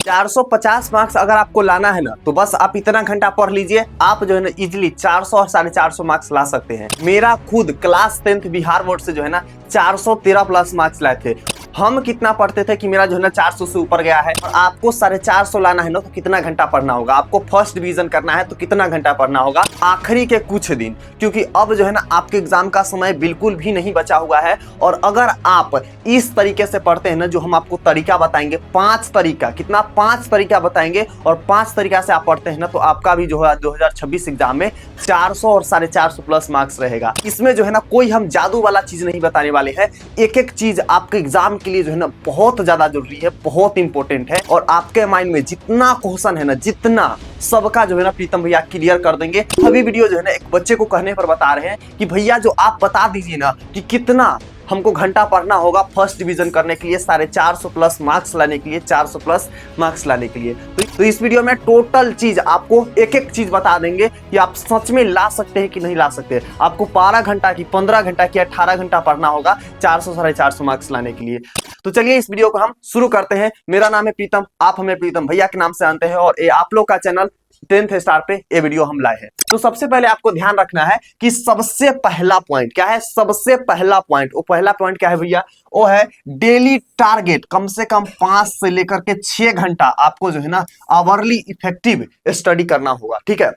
450 marks अगर आपको लाना है ना तो बस आप इतना घंटा पढ़ लीजिए, आप जो है ना इजिली 400 और 450 मार्क्स ला सकते हैं। मेरा खुद क्लास 10th बिहार बोर्ड से जो है ना 413 प्लस मार्क्स लाए थे। हम कितना पढ़ते थे कि मेरा जो है ना 400 से ऊपर गया है, और आपको 450 लाना है ना तो कितना घंटा पढ़ना होगा, आपको फर्स्ट डिवीजन करना है तो कितना घंटा पढ़ना होगा आखिरी के कुछ दिन, क्योंकि अब जो है ना आपके एग्जाम का समय बिल्कुल भी नहीं बचा हुआ है। और अगर आप इस तरीके से पढ़ते हैं ना, जो हम आपको तरीका बताएंगे, 5 तरीका, कितना 5 तरीका बताएंगे, और 5 तरीका से आप पढ़ते हैं ना तो आपका भी जो है 2026 एग्जाम में 400 और 450 प्लस मार्क्स रहेगा। इसमें जो है ना कोई हम जादू वाला चीज नहीं बताने वाले हैं, एक एक चीज आपके एग्जाम के लिए जो है ना बहुत ज्यादा जरूरी है, बहुत इंपॉर्टेंट है, और आपके माइंड में जितना क्वेश्चन है ना, जितना सबका जो है ना प्रीतम भैया क्लियर कर देंगे। अभी वीडियो जो है ना एक बच्चे को कहने पर बता रहे हैं कि भैया जो आप बता दीजिए ना कि कितना हमको घंटा पढ़ना होगा फर्स्ट डिवीजन करने के लिए, 450 प्लस मार्क्स लाने के लिए, 400 प्लस मार्क्स लाने के लिए। तो इस वीडियो में टोटल चीज आपको एक एक चीज बता देंगे कि आप सच में ला सकते हैं कि नहीं ला सकते। आपको 12 घंटा की, 15 घंटा की, 18 घंटा पढ़ना होगा 400 450 मार्क्स लाने के लिए। तो चलिए इस वीडियो को हम शुरू करते हैं। मेरा नाम है प्रीतम, आप हमें प्रीतम भैया के नाम से जानते हैं, और ये आप लोग का चैनल 10th स्टार पे ये वीडियो हम लाए हैं। तो सबसे पहले आपको ध्यान रखना है कि सबसे पहला पॉइंट क्या है। सबसे पहला पॉइंट, वो पहला पॉइंट क्या है भैया, वो है डेली टारगेट। कम से कम 5 से लेकर के 6 घंटा आपको जो है ना आवरली इफेक्टिव स्टडी करना होगा। ठीक है,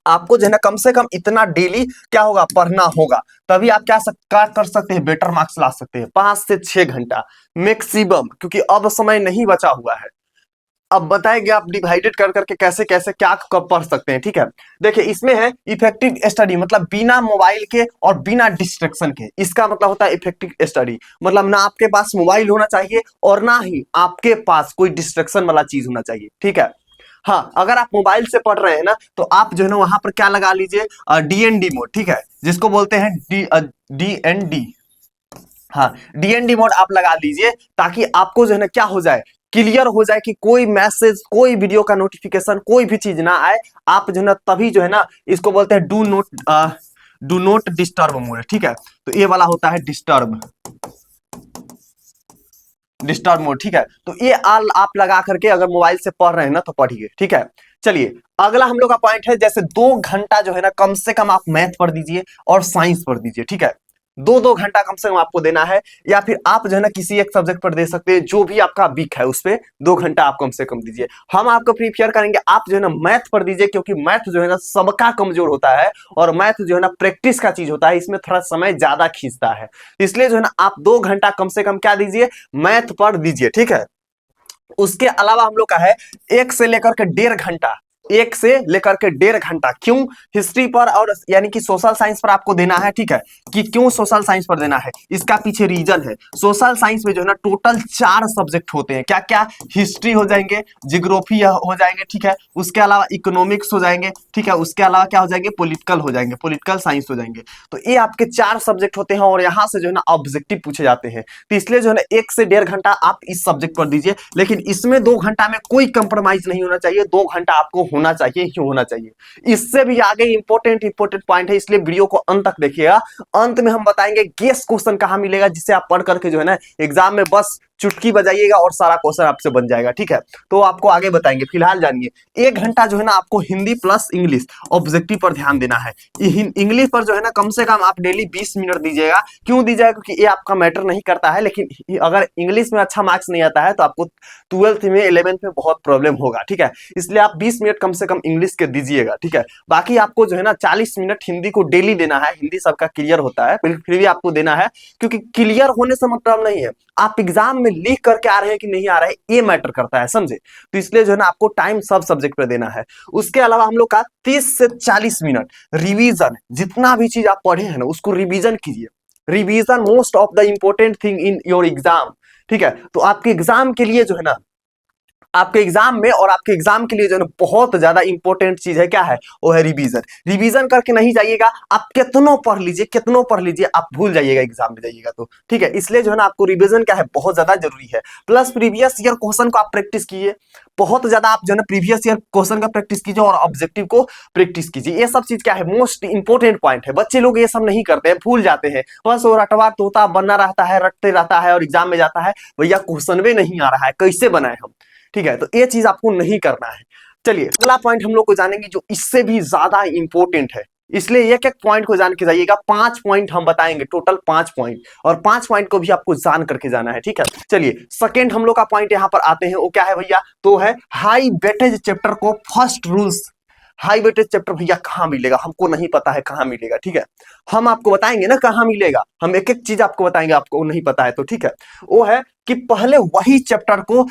आपको जो है ना कम से कम इतना डेली क्या होगा, पढ़ना होगा, तभी आप क्या कर सकते हैं, बेटर मार्क्स ला सकते हैं। 5 से 6 घंटा मैक्सिमम, क्योंकि अब समय नहीं बचा हुआ है। अब बताएंगे आप डिवाइडेड कर करके कैसे कैसे क्या कब पढ़ सकते हैं। ठीक है, देखिए इसमें है इफेक्टिव स्टडी, मतलब बिना मोबाइल के और बिना डिस्ट्रैक्शन के। इसका मतलब होता है इफेक्टिव स्टडी, मतलब ना आपके पास मोबाइल होना चाहिए और ना ही आपके पास कोई डिस्ट्रैक्शन वाला चीज होना चाहिए। ठीक है, हाँ, अगर आप मोबाइल से पढ़ रहे हैं ना तो आप जो है ना वहां पर क्या लगा लीजिए, डीएनडी मोड। ठीक है, जिसको बोलते हैं डीएनडी, हाँ डीएनडी मोड आप लगा लीजिए, ताकि आपको जो है ना क्या हो जाए, क्लियर हो जाए कि कोई मैसेज, कोई वीडियो का नोटिफिकेशन, कोई भी चीज ना आए। आप जो है ना तभी जो है ना, इसको बोलते हैं डू नोट डिस्टर्ब मोड। ठीक है, तो ये वाला होता है डिस्टर्ब मोड। ठीक है, तो ये आप लगा करके अगर मोबाइल से पढ़ रहे हैं ना तो पढ़िए। ठीक है, चलिए अगला हम लोग का पॉइंट है, जैसे 2 घंटा जो है ना कम से कम आप मैथ पढ़ दीजिए और साइंस पढ़ दीजिए। ठीक है, 2-2 घंटा कम से कम आपको देना है, या फिर आप जो है ना किसी एक सब्जेक्ट पर दे सकते हैं, जो भी आपका वीक है उस पे 2 घंटा आप कम से कम दीजिए। हम आपको प्रीफर करेंगे आप जो है ना मैथ पढ़ दीजिए, क्योंकि मैथ जो है ना सबका कमजोर होता है, और मैथ जो है ना प्रैक्टिस का चीज होता है, इसमें थोड़ा समय ज्यादा खींचता है। इसलिए जो है ना आप 2 घंटा कम से कम क्या दीजिए, मैथ पढ़ दीजिए। ठीक है, उसके अलावा हम लोग का है 1 से लेकर के 1.5 घंटा, 1 से लेकर के 1.5 घंटा क्यों हिस्ट्री पर और यानी कि सोशल साइंस पर आपको देना है। ठीक है, कि क्यों सोशल साइंस पर देना है, इसका पीछे रीजन है। सोशल साइंस में जो है ना टोटल 4 सब्जेक्ट होते हैं। क्या क्या, हिस्ट्री हो जाएंगे, जियोग्राफी हो जाएंगे, ठीक है, उसके अलावा इकोनॉमिक्स हो जाएंगे, ठीक है, उसके अलावा क्या हो जाएंगे, पॉलिटिकल हो जाएंगे, पॉलिटिकल साइंस हो जाएंगे। तो ये आपके 4 सब्जेक्ट होते हैं, और यहाँ से जो है ना ऑब्जेक्टिव पूछे जाते हैं। तो इसलिए जो है ना 1 से 1.5 घंटा आप इस सब्जेक्ट पर दीजिए, लेकिन इसमें 2 घंटा में कोई कंप्रोमाइज नहीं होना चाहिए। 2 घंटा आपको होना चाहिए ही होना चाहिए। इससे भी आगे इंपॉर्टेंट पॉइंट है, इसलिए वीडियो को अंत तक देखिएगा। अंत में हम बताएंगे गेस क्वेश्चन कहां मिलेगा, जिसे आप पढ़ करके जो है ना एग्जाम में बस चुटकी बजाइएगा और सारा क्वेश्चन आपसे बन जाएगा। ठीक है, तो आपको आगे बताएंगे। फिलहाल जानिए 1 घंटा जो है ना आपको हिंदी प्लस इंग्लिश ऑब्जेक्टिव पर ध्यान देना है। इंग्लिश पर जो है ना कम से कम आप डेली 20 मिनट दीजिएगा। क्यों दीजिएगा, क्योंकि ये आपका मैटर नहीं करता है, लेकिन अगर इंग्लिश में अच्छा मार्क्स नहीं आता है तो आपको 12th में 11th में बहुत प्रॉब्लम होगा। ठीक है, इसलिए आप 20 मिनट कम से कम इंग्लिश के दीजिएगा। ठीक है, बाकी आपको जो है ना 40 मिनट हिंदी को डेली देना है। हिंदी सबका क्लियर होता है, फिर भी आपको देना है, क्योंकि क्लियर होने से मतलब नहीं है आप एग्जाम में लिख करके आ रहे हैं कि नहीं आ रहे, ये मैटर करता है, समझे। तो इसलिए जो है ना आपको टाइम सब सब्जेक्ट पे देना है। उसके अलावा हम लोग का 30 से 40 मिनट रिवीजन, जितना भी चीज आप पढ़े हैं ना उसको रिवीजन कीजिए। Revision most of the important thing in your exam. ठीक है, तो आपके एग्जाम के लिए जो है ना, आपके एग्जाम में और आपके एग्जाम के लिए जो है बहुत ज्यादा इंपॉर्टेंट चीज है, क्या है, वो है रिवीजन। रिवीजन करके नहीं जाइएगा, आप कितनों पढ़ लीजिए आप भूल जाइएगा एग्जाम में जाइएगा तो। ठीक है, इसलिए जो है ना आपको रिवीजन क्या है, बहुत ज्यादा जरूरी है। प्लस प्रीवियस ईयर क्वेश्चन को आप प्रैक्टिस कीजिए, बहुत ज्यादा आप जो है ना प्रीवियस ईयर क्वेश्चन का प्रैक्टिस कीजिए, और ऑब्जेक्टिव को प्रैक्टिस कीजिए। ये सब चीज क्या है, मोस्ट इंपॉर्टेंट पॉइंट है। बच्चे लोग ये सब नहीं करते हैं, भूल जाते हैं, बस वो रटवा तोता बना रहता है, रटते रहता है और एग्जाम में जाता है, भैया क्वेश्चन भी नहीं आ रहा है, कैसे बनाए हम। ठीक है, तो ये चीज आपको नहीं करना है। चलिए अगला पॉइंट हम लोग को जानेंगे जो इससे भी ज्यादा इंपॉर्टेंट है, इसलिए एक एक पॉइंट को जान के जाइएगा। 5 पॉइंट हम बताएंगे, टोटल 5 पॉइंट, और 5 पॉइंट को भी आपको जान करके जाना है, ठीक है। चलिए सेकंड हम लोग का पॉइंट यहाँ पर आते हैं, वो क्या है भैया, तो है हाई वेटेज चैप्टर को first rules. High weightage chapter भैया कहाँ मिलेगा, हमको नहीं पता है कहाँ मिलेगा, ठीक है, हम आपको बताएंगे ना कहाँ मिलेगा, हम एक एक चीज आपको बताएंगे, आपको नहीं पता है तो, ठीक है। वो है कि पहले वही चैप्टर को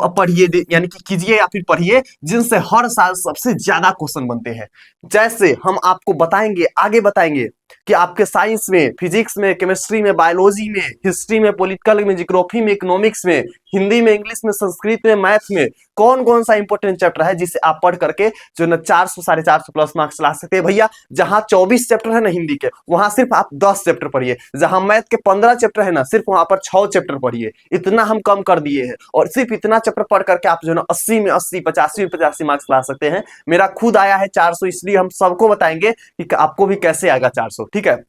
पढ़िए, यानी कि कीजिए या फिर पढ़िए जिनसे हर साल सबसे ज्यादा क्वेश्चन बनते हैं। जैसे हम आपको बताएंगे, आगे बताएंगे कि आपके साइंस में, फिजिक्स में, केमिस्ट्री में, बायोलॉजी में, हिस्ट्री में, पॉलिटिकल में, जियोग्राफी में, इकोनॉमिक्स में, हिंदी में, इंग्लिश में, संस्कृत में, मैथ में कौन कौन सा इंपॉर्टेंट चैप्टर है जिसे आप पढ़ करके जो ना 400 450 प्लस मार्क्स ला सकते हैं। भैया जहां 24 चैप्टर है ना हिंदी के, वहां सिर्फ आप 10 चैप्टर पढ़िए, जहां मैथ के 15 चैप्टर है ना, सिर्फ वहां पर 6 चैप्टर पढ़िए। इतना हम कम कर दिए हैं, और सिर्फ इतना चैप्टर पढ़ करके आप जो ना 80 में 80, 85 में 85 मार्क्स ला सकते हैं। मेरा खुद आया है 400, इसलिए हम सबको बताएंगे कि आपको भी कैसे आएगा 400, ठीक है।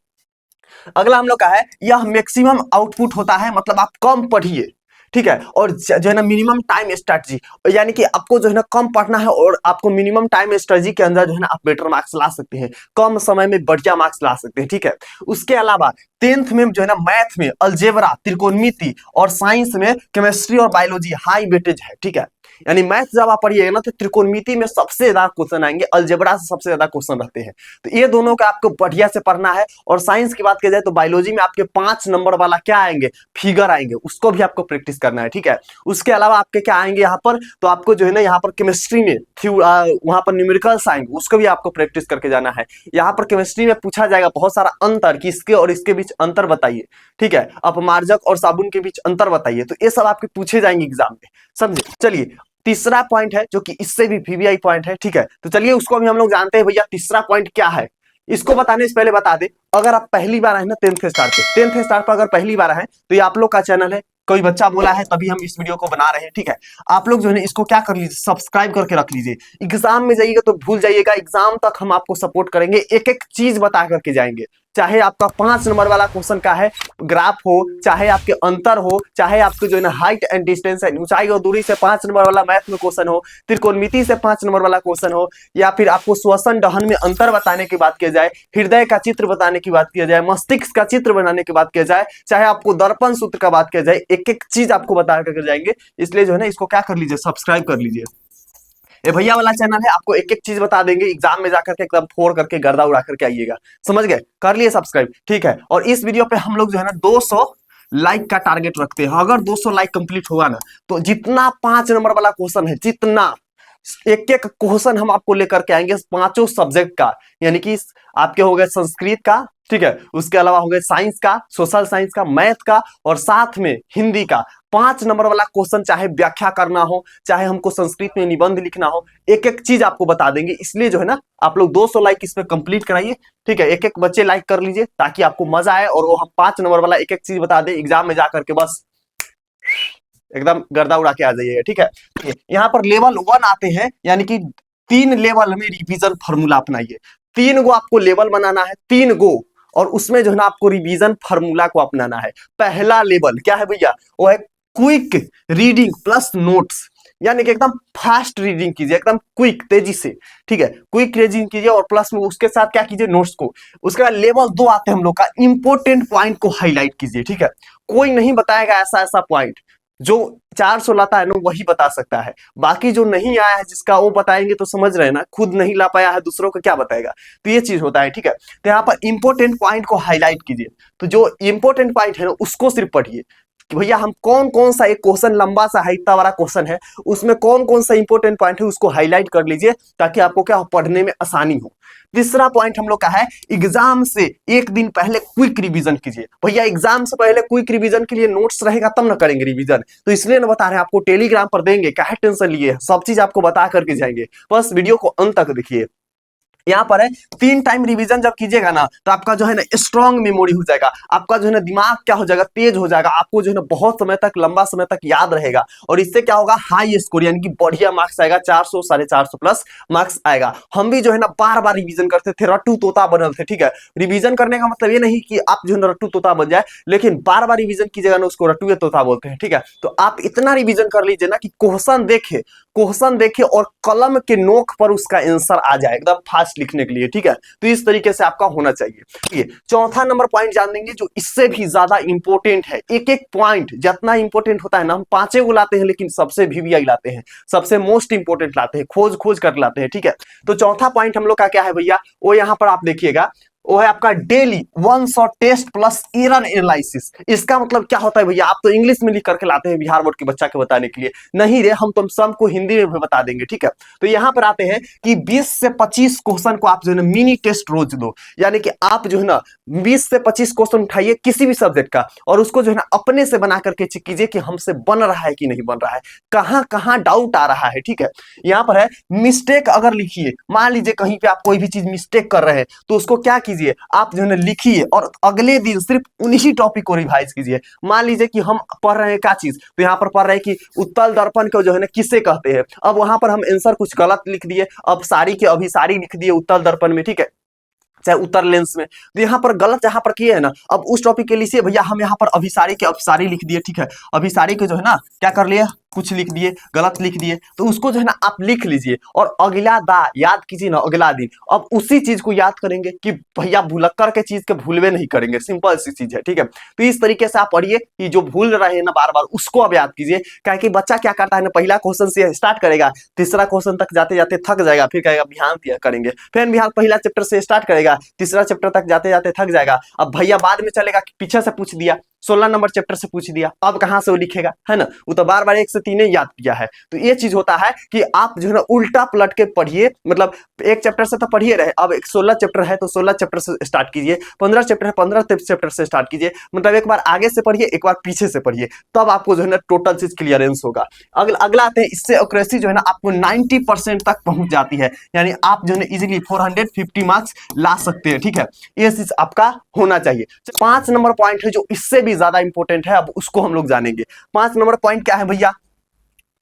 अगला हम लोग का है, यह मैक्सिमम आउटपुट होता है, मतलब आप कम पढ़िए, ठीक है, और जो है ना मिनिमम टाइम स्ट्रेटजी, यानी कि आपको जो है ना कम पढ़ना है और आपको मिनिमम टाइम स्ट्रेटजी के अंदर जो है ना आप बेटर मार्क्स ला सकते हैं, कम समय में बढ़िया मार्क्स ला सकते हैं, ठीक है। उसके अलावा 10th में जो है ना मैथ में अलजेब्रा, त्रिकोणमिति, और साइंस में केमिस्ट्री और बायोलॉजी हाई वेटेज है, ठीक है। यानी मैथ जब आप पढ़िएगा ना तो त्रिकोणमिति में सबसे ज्यादा क्वेश्चन आएंगे, अलजेब्रा से सबसे ज्यादा क्वेश्चन रहते हैं, तो ये दोनों का आपको बढ़िया से पढ़ना है। और साइंस की बात की जाए तो बायोलॉजी में आपके 5 नंबर वाला क्या आएंगे, फिगर आएंगे, उसको भी आपको प्रैक्टिस करना है, ठीक है। उसके अलावा आपके क्या आएंगे यहाँ पर, तो आपको जो है ना यहाँ पर केमिस्ट्री में वहां पर न्यूमेरिकल्स आएंगे, उसको भी आपको प्रैक्टिस करके जाना है। यहाँ पर केमिस्ट्री में पूछा जाएगा बहुत सारा अंतर, कि इसके और इसके बीच अंतर बताइए, ठीक है, अपमार्जक और साबुन के बीच अंतर बताइए, तो ये सब आपके पूछे जाएंगे एग्जाम में, समझे। चलिए तीसरा पॉइंट है जो कि इससे भी वीवीआई पॉइंट है, ठीक है, तो चलिए उसको भी हम लोग जानते हैं। भैया तीसरा पॉइंट क्या है, इसको बताने से पहले बता दे, अगर आप पहली बार आए ना 10th स्टार पे, 10th स्टार पर अगर पहली बार आए तो ये आप लोग का चैनल है, कोई बच्चा बोला है तभी हम इस वीडियो को बना रहे हैं, ठीक है। आप लोग जो है इसको क्या कर लीजिए, सब्सक्राइब करके रख लीजिए। एग्जाम में जाइएगा तो भूल जाइएगा, एग्जाम तक हम आपको सपोर्ट करेंगे, एक एक चीज बता करके जाएंगे, चाहे आपका 5 नंबर वाला क्वेश्चन का है ग्राफ हो, चाहे आपके अंतर हो, चाहे आपके जो है ना हाइट एंड डिस्टेंस है, ऊंचाई और दूरी से 5 नंबर वाला मैथ में क्वेश्चन हो, त्रिकोणमिति से 5 नंबर वाला क्वेश्चन हो, या फिर आपको श्वसन दहन में अंतर बताने की बात की जाए, हृदय का चित्र बताने की बात की जाए, मस्तिष्क का चित्र बनाने की बात की जाए, चाहे आपको दर्पण सूत्र का बात की जाए, एक एक चीज आपको बता करके जाएंगे। इसलिए जो है ना इसको क्या कर लीजिए, सब्सक्राइब कर लीजिए। ये भैया वाला चैनल है, आपको एक एक चीज बता देंगे, एग्जाम में जाकर के एकदम फोड़ करके गर्दा उड़ा करके आइएगा, समझ गए, कर लिए सब्सक्राइब, ठीक है। और इस वीडियो पे हम लोग जो है ना 200 लाइक का टारगेट रखते हैं, अगर 200 लाइक कंप्लीट होगा ना तो जितना 5 नंबर वाला क्वेश्चन है, जितना एक एक क्वेश्चन हम आपको लेकर के आएंगे, पांचों सब्जेक्ट का, यानी कि आपके हो गए संस्कृत का, ठीक है, उसके अलावा हो गए साइंस का, सोशल साइंस का, मैथ का, और साथ में हिंदी का 5 नंबर वाला क्वेश्चन, चाहे व्याख्या करना हो, चाहे हमको संस्कृत में निबंध लिखना हो, एक एक चीज आपको बता देंगे। इसलिए जो है ना आप लोग 200 लाइक इस पे कंप्लीट कराइए, ठीक है, एक एक बच्चे लाइक कर लीजिए ताकि आपको मजा आए, और वो हम 5 नंबर वाला एक एक चीज बता दे, एग्जाम में जाकर के बस एकदम गर्दा उड़ा के आ जाइएगा, ठीक है। यहाँ पर लेवल 1 आते हैं, यानी कि 3 लेवल में रिवीजन फार्मूला अपनाइए, 3 गो आपको लेवल बनाना है, 3 गो, और उसमें जो है ना आपको रिवीजन फार्मूला को अपनाना है। पहला लेवल क्या है भैया, वो है क्विक रीडिंग प्लस नोट्स, यानी कि एकदम फास्ट रीडिंग कीजिए, एकदम क्विक, तेजी से, ठीक है, क्विक रीडिंग कीजिए, और प्लस में उसके साथ क्या कीजिए, नोट्स को। उसके बाद लेवल 2 आते हैं हम लोग का, इंपोर्टेंट पॉइंट को हाईलाइट कीजिए, ठीक है, कोई नहीं बताएगा ऐसा ऐसा पॉइंट, जो 400 लाता है ना वही बता सकता है, बाकी जो नहीं आया है जिसका, वो बताएंगे तो समझ रहे हैं ना, खुद नहीं ला पाया है दूसरों को क्या बताएगा, तो ये चीज होता है, ठीक है। तो यहाँ पर इंपोर्टेंट पॉइंट को हाईलाइट कीजिए, तो जो इंपोर्टेंट पॉइंट है ना उसको सिर्फ पढ़िए, कि भैया हम कौन कौन सा, एक क्वेश्चन लंबा सा इतना वाला क्वेश्चन है, उसमें कौन कौन सा इंपोर्टेंट पॉइंट है उसको हाईलाइट कर लीजिए, ताकि आपको क्या पढ़ने में आसानी हो। तीसरा पॉइंट हम लोग का है, एग्जाम से एक दिन पहले क्विक रिवीजन कीजिए। भैया एग्जाम से पहले क्विक रिवीजन के लिए नोट्स रहेगा तब ना करेंगे रिवीजन, तो इसलिए ना बता रहे हैं आपको, टेलीग्राम पर देंगे, क्या टेंशन लिए, सब चीज आपको बता करके जाएंगे, बस वीडियो को अंत तक देखिए। यहाँ पर है 3 टाइम रिवीजन जब कीजिएगा ना तो आपका जो है ना स्ट्रॉन्ग मेमोरी हो जाएगा, आपका जो है ना दिमाग क्या हो जाएगा, तेज हो जाएगा, आपको जो है ना बहुत समय तक, लंबा समय तक याद रहेगा। और इससे क्या होगा, हाई स्कोर यानी कि बढ़िया मार्क्स आएगा, 400 450 प्लस मार्क्स आएगा। हम भी जो है ना बार बार रिवीजन करते थे, रट्टू तोता बनल थे। ठीक है, रिवीजन करने का मतलब ये नहीं कि आप जो है ना रट्टू तोता बन जाए, लेकिन बार बार रिवीजन कीजिएगा ना उसको रट्टू तोता बोलते हैं। ठीक है, तो आप इतना रिवीजन कर लीजिए ना कि क्वेश्चन देखे और कलम के नोक पर उसका आंसर आ जाए एकदम फास्ट लिखने के लिए। ठीक है, तो इस तरीके से आपका होना चाहिए। ये चौथा नंबर पॉइंट जान देंगे जो इससे भी ज्यादा इंपॉर्टेंट है। एक एक पॉइंट जितना इंपॉर्टेंट होता है ना, हम 5 को लाते हैं लेकिन सबसे VVI लाते हैं, सबसे मोस्ट इंपॉर्टेंट लाते हैं, खोज खोज कर लाते हैं। ठीक है, तो चौथा पॉइंट हम लोग का क्या है भैया, वो यहां पर आप देखिएगा, वो है आपका daily 1 shot test plus error analysis. इसका मतलब क्या होता है भैया, आप तो इंग्लिश में लिख करके लाते हैं बिहार बोर्ड के बच्चा के बताने के लिए, नहीं रे हम तुम सबको हिंदी में भी बता देंगे। ठीक है, तो यहां पर आते हैं कि 20 से 25 क्वेश्चन को आप जो है ना मिनी टेस्ट रोज दो, यानी कि आप जो है ना 20 से 25 क्वेश्चन उठाइए किसी भी सब्जेक्ट का और उसको जो है ना अपने से बना करके चेक कीजिए कि हमसे बन रहा है कि नहीं बन रहा है, कहां कहां डाउट आ रहा है। ठीक है, यहां पर है मिस्टेक अगर लिखिए, मान लीजिए कहीं पे आप कोई भी चीज मिस्टेक कर रहे हैं तो उसको क्या कीजिए, आप जो है ना लिखिए और अगले दिन सिर्फ उन्हीं टॉपिक को रिवाइज कीजिए। मान लीजिए कि हम पढ़ रहे हैं क्या चीज, तो यहाँ पर पढ़ रहे हैं कि उत्तल दर्पण को जो है ना किसे कहते हैं, अब वहां पर हम आंसर कुछ गलत लिख दिए, अब सारी के अभिसारी लिख दिए उत्तल दर्पण में। ठीक है, चाहे उत्तर लेंस में, तो यहाँ पर गलत जहां पर किए है ना, अब उस टॉपिक के लिए भैया हम यहाँ पर अभिसारी के अभिसारी लिख दिए। ठीक है, अभिसारी के जो है ना क्या कर लिए, कुछ लिख दिए, गलत लिख दिए, तो उसको जो है ना आप लिख लीजिए और अगला दा याद कीजिए ना, अगला दिन अब उसी चीज को याद करेंगे कि भैया भुलक्कर के चीज के भूलवे नहीं करेंगे, सिंपल सी चीज है। ठीक है, तो इस तरीके से आप पढ़िए कि जो भूल रहे हैं ना बार बार उसको अब याद कीजिए। क्या कि बच्चा क्या करता है ना, पहला क्वेश्चन से स्टार्ट करेगा, तीसरा क्वेश्चन तक जाते जाते थक जाएगा, फिर कहेगा बिहान करेंगे, फिर बिहान पहला चैप्टर से स्टार्ट करेगा, तीसरा चैप्टर तक जाते जाते थक जाएगा, अब भैया बाद में चलेगा कि पीछे से पूछ दिया, 16 नंबर चैप्टर से पूछ दिया, अब कहां से वो लिखेगा, है ना, वो तो बार बार 1 से 3 याद किया है। तो ये चीज होता है कि आप जो है ना उल्टा पलट के पढ़िए, मतलब एक चैप्टर से तो पढ़िए रहे, अब 16 चैप्टर है तो 16 चैप्टर से स्टार्ट कीजिए, 15 चैप्टर है 15 चैप्टर से स्टार्ट कीजिए, मतलब एक बार आगे से पढ़िए एक बार पीछे से पढ़िए, तब आपको जो है ना टोटल चीज क्लियरेंस होगा। अगला आते हैं, इससे एक्यूरेसी जो है ना आपको 90% तक पहुंच जाती है, यानी आप जो है ना इजिली 450 मार्क्स ला सकते हैं। ठीक है, ये चीज आपका होना चाहिए। 5 नंबर पॉइंट है जो इससे भी ज्यादा इंपॉर्टेंट है, अब उसको हम लोग जानेंगे। 5 नंबर पॉइंट क्या है भैया,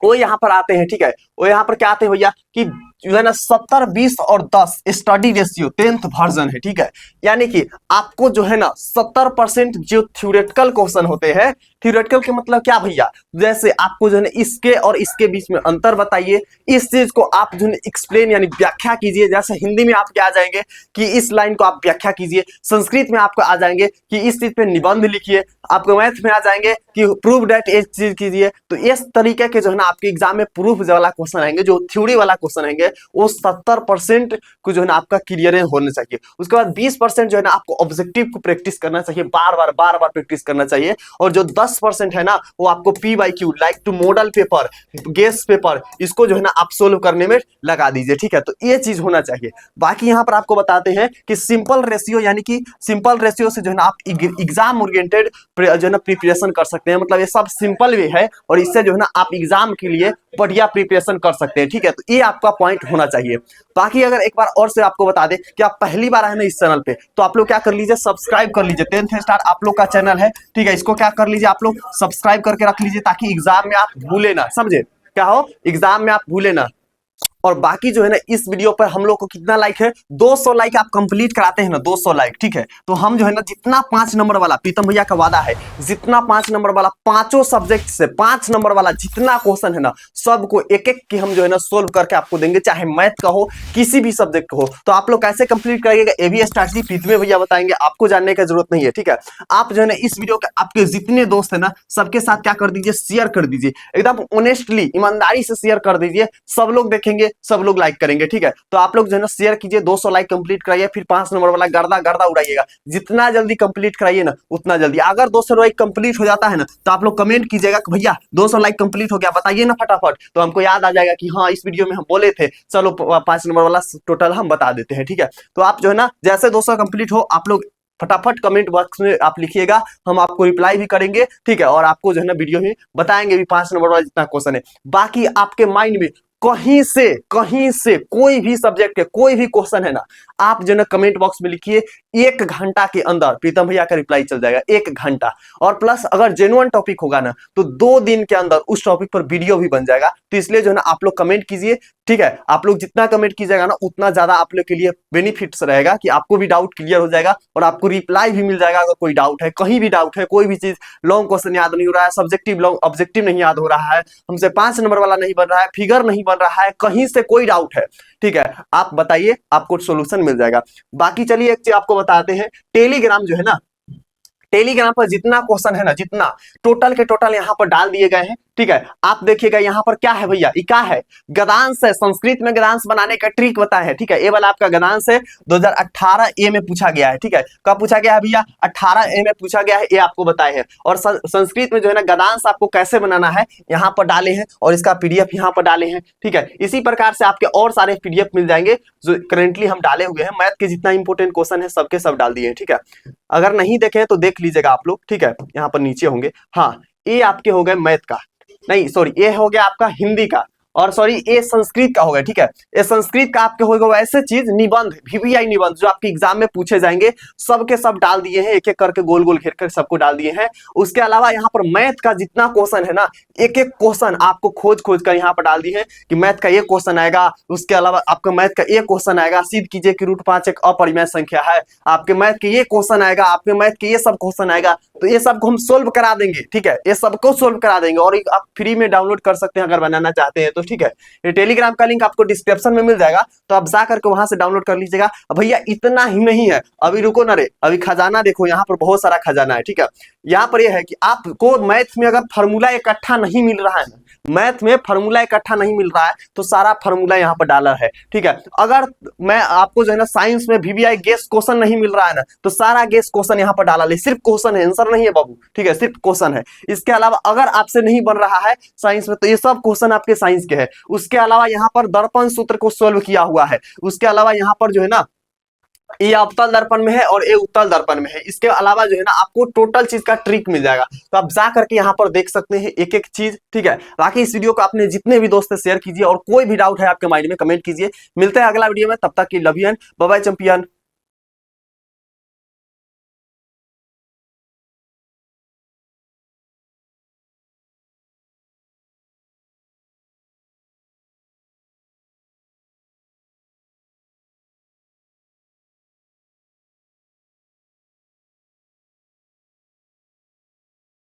वो यहाँ पर आते हैं। ठीक है, वो यहाँ पर क्या आते हैं भैया कि जो है ना 70 20 और 10 स्टडी रेशियो 10th वर्जन है। ठीक है, यानी कि आपको जो है ना 70% जो थ्योरेटिकल क्वेश्चन होते हैं, थ्योरेटिकल के मतलब क्या भैया, जैसे आपको जो है ना इसके और इसके बीच में अंतर बताइए, इस चीज को आप जो है एक्सप्लेन यानी व्याख्या कीजिए, जैसे हिंदी में आपके आ जाएंगे कि इस लाइन को आप व्याख्या कीजिए, संस्कृत में आपको आ जाएंगे कि इस चीज पे निबंध लिखिए, आपको मैथ में आ जाएंगे कि प्रूव दैट ये चीज कीजिए। तो इस तरीके के जो है ना आपके एग्जाम में प्रूफ वाला क्वेश्चन आएंगे, जो थ्योरी वाला क्वेश्चन आएंगे, वो 70% को जो है ना आपका क्लियर होना चाहिए। उसके बाद 20% जो है ना आपको ऑब्जेक्टिव को प्रैक्टिस करना चाहिए, बार बार प्रैक्टिस करना चाहिए, और जो 10% है ना वो आपको PYQ like to model paper, guess paper, इसको जो है ना आप सोल्व करने में लगा दीजिए। ठीक है, तो ये चीज होना चाहिए। बाकी यहाँ पर आपको बताते हैं कि सिंपल रेशियो, यानी कि सिंपल रेशियो से जो है ना आप एग्जाम ओरिएंटेड जो है ना प्रिपरेशन कर सकते हैं, मतलब ये सब सिंपल वे है और इससे जो है ना आप एग्जाम के लिए बढ़िया प्रिपरेशन कर सकते हैं। ठीक है, तो ये आपका पॉइंट होना चाहिए। बाकी अगर एक बार और से आपको बता दें कि आप पहली बार आए ना इस चैनल पे, तो आप लोग क्या कर लीजिए, सब्सक्राइब कर लीजिए। 10th स्टार आप लोग का चैनल है। ठीक है, इसको क्या कर लीजिए, आप लोग सब्सक्राइब करके रख लीजिए, ताकि एग्जाम में आप भूले ना, समझे क्या हो, एग्जाम में आप भूले ना। और बाकी जो है ना इस वीडियो पर हम लोग को कितना लाइक है, 200 लाइक आप कंप्लीट कराते हैं ना, 200 लाइक। ठीक है, तो हम जो है ना जितना 5 नंबर वाला, प्रीतम भैया का वादा है, जितना 5 नंबर वाला पांचों सब्जेक्ट से 5 नंबर वाला जितना क्वेश्चन है ना, सबको एक एक की हम जो है ना सोल्व करके आपको देंगे, चाहे मैथ का हो किसी भी सब्जेक्ट का हो। तो आप लोग कैसे कंप्लीट करिएगा ये भी स्ट्रैटेजी प्रीतम भैया बताएंगे, आपको जानने की जरूरत नहीं है। ठीक है, आप जो है ना इस वीडियो के आपके जितने दोस्त है ना सबके साथ क्या कर दीजिए, शेयर कर दीजिए, एकदम ऑनेस्टली ईमानदारी से शेयर कर दीजिए, सब लोग देखेंगे, सब लोग लाइक करेंगे। ठीक है, तो आप लोग जो है ना शेयर कीजिए, 200 लाइक कंप्लीट कराइए, फिर 5 नंबर वाला गर्दा गर्दा उड़ाइएगा, जितना जल्दी कंप्लीट कराइए ना उतना जल्दी। अगर 200 लाइक कंप्लीट हो जाता है ना, तो आप लोग कमेंट कीजिएगा कि भैया 200 लाइक कंप्लीट हो गया, बताइए ना फटाफट, तो हमको याद आ जाएगा कि हाँ इस वीडियो में हम बोले थे, चलो 5 नंबर वाला टोटल हम बता देते हैं। ठीक है, तो आप जो है ना जैसे 200 कंप्लीट हो, आप लोग फटाफट कमेंट बॉक्स में आप लिखिएगा, हम आपको रिप्लाई भी करेंगे। ठीक है, और आपको जो है ना वीडियो में बताएंगे भी 5 नंबर वाला जितना क्वेश्चन है। बाकी आपके माइंड में कहीं से कोई भी सब्जेक्ट के कोई भी क्वेश्चन है ना, आप जो ना कमेंट बॉक्स में लिखिए, 1 घंटा के अंदर प्रीतम भैया का रिप्लाई चल जाएगा, 1 घंटा। और प्लस अगर जेन्युइन टॉपिक होगा ना तो 2 दिन के अंदर उस टॉपिक पर वीडियो भी बन जाएगा। तो इसलिए जो है ना आप लोग कमेंट कीजिए, ठीक है। आप लोग जितना कमेंट कीजिएगा ना उतना ज्यादा आप लोग के लिए बेनिफिट्स रहेगा कि आपको भी डाउट क्लियर हो जाएगा और आपको रिप्लाई भी मिल जाएगा। अगर कोई डाउट है, कहीं भी डाउट है, कोई भी चीज, लॉन्ग क्वेश्चन याद नहीं हो रहा है, सब्जेक्टिव लॉन्ग ऑब्जेक्टिव नहीं याद हो रहा है, हमसे 5 नंबर वाला नहीं बन रहा है, फिगर नहीं बन रहा है, कहीं से कोई डाउट है, ठीक है, आप बताइए, आपको सोल्यूशन मिल जाएगा। बाकी चलिए एक चीज आपको बताते हैं, टेलीग्राम जो है ना, टेलीग्राम पर जितना क्वेश्चन है ना, जितना टोटल के टोटल यहाँ पर डाल दिए गए हैं, ठीक है। आप देखिएगा यहाँ पर क्या है भैया, क्या है, गद्यांश है, संस्कृत में गद्यांश बनाने का ट्रिक बताया है, ठीक है। ये वाला आपका गद्यांश है, 2018 ए में पूछा गया है, ठीक है। कब पूछा गया है भैया, 18 ए में पूछा गया है, ये आपको बताए हैं। और संस्कृत में जो है ना गद्यांश आपको कैसे बनाना है यहाँ पर डाले हैं, और इसका पीडीएफ यहाँ पर डाले हैं, ठीक है। इसी प्रकार से आपके और सारे पीडीएफ मिल जाएंगे जो करेंटली हम डाले हुए हैं। मैथ के जितना इंपॉर्टेंट क्वेश्चन है सबके सब डाल दिए हैं, ठीक है। अगर नहीं देखे तो देख लीजिएगा आप लोग, ठीक है, यहाँ पर नीचे होंगे। हाँ, ये आपके हो गए मैथ का, नहीं सॉरी, ये हो गया आपका हिंदी का, और सॉरी ये संस्कृत का हो गया, ठीक है। ये संस्कृत का आपके होगा वैसे चीज, निबंध, वीवीआई निबंध जो आपके एग्जाम में पूछे जाएंगे, सबके सब डाल दिए हैं, एक एक करके गोल गोल घेर कर सबको डाल दिए हैं। उसके अलावा यहाँ पर मैथ का जितना क्वेश्चन है ना, एक एक क्वेश्चन आपको खोज खोज कर यहाँ पर डाल दिए हैं कि मैथ का ये क्वेश्चन आएगा, उसके अलावा आपका मैथ का ये क्वेश्चन आएगा, सिद्ध कीजिए कि √5 एक अपरिमेय संख्या है, आपके मैथ के ये क्वेश्चन आएगा, आपके मैथ के ये सब क्वेश्चन आएगा। तो ये सबको हम सोल्व करा देंगे, ठीक है, ये सबको सोल्व करा देंगे, और आप फ्री में डाउनलोड कर सकते हैं अगर बनाना चाहते हैं तो, ठीक है। ये टेलीग्राम का लिंक आपको डिस्क्रिप्शन में मिल जाएगा, तो आप जा करके वहां से डाउनलोड कर लीजिएगा। भैया इतना ही नहीं है, अभी रुको ना रे, अभी खजाना देखो, यहाँ पर बहुत सारा खजाना है, ठीक है। यहाँ पर यह है कि आपको मैथ में अगर फार्मूला इकट्ठा नहीं मिल रहा है, मैथ में फार्मूला इकट्ठा नहीं मिल रहा है, तो सारा फार्मूला यहाँ पर डाला है, ठीक है। अगर मैं आपको जो है ना साइंस में वीवीआई गेस क्वेश्चन नहीं मिल रहा है ना, तो सारा गेस क्वेश्चन यहाँ पर डाला है, सिर्फ क्वेश्चन है, आंसर नहीं है बाबू, ठीक है, सिर्फ क्वेश्चन है। इसके अलावा अगर आपसे नहीं बन रहा है साइंस में, तो ये सब क्वेश्चन आपके साइंस के हैं। उसके अलावा यहाँ पर दर्पण सूत्र को सोल्व किया हुआ है। उसके अलावा यहाँ पर जो है ना, ये अवतल दर्पण में है और ये उत्तल दर्पण में है। इसके अलावा जो है ना आपको टोटल चीज का ट्रिक मिल जाएगा, तो आप जा करके यहाँ पर देख सकते हैं एक एक चीज, ठीक है। बाकी इस वीडियो को अपने जितने भी दोस्त से शेयर कीजिए, और कोई भी डाउट है आपके माइंड में कमेंट कीजिए। मिलते हैं अगला वीडियो में, तब तक की love you and bye bye champion.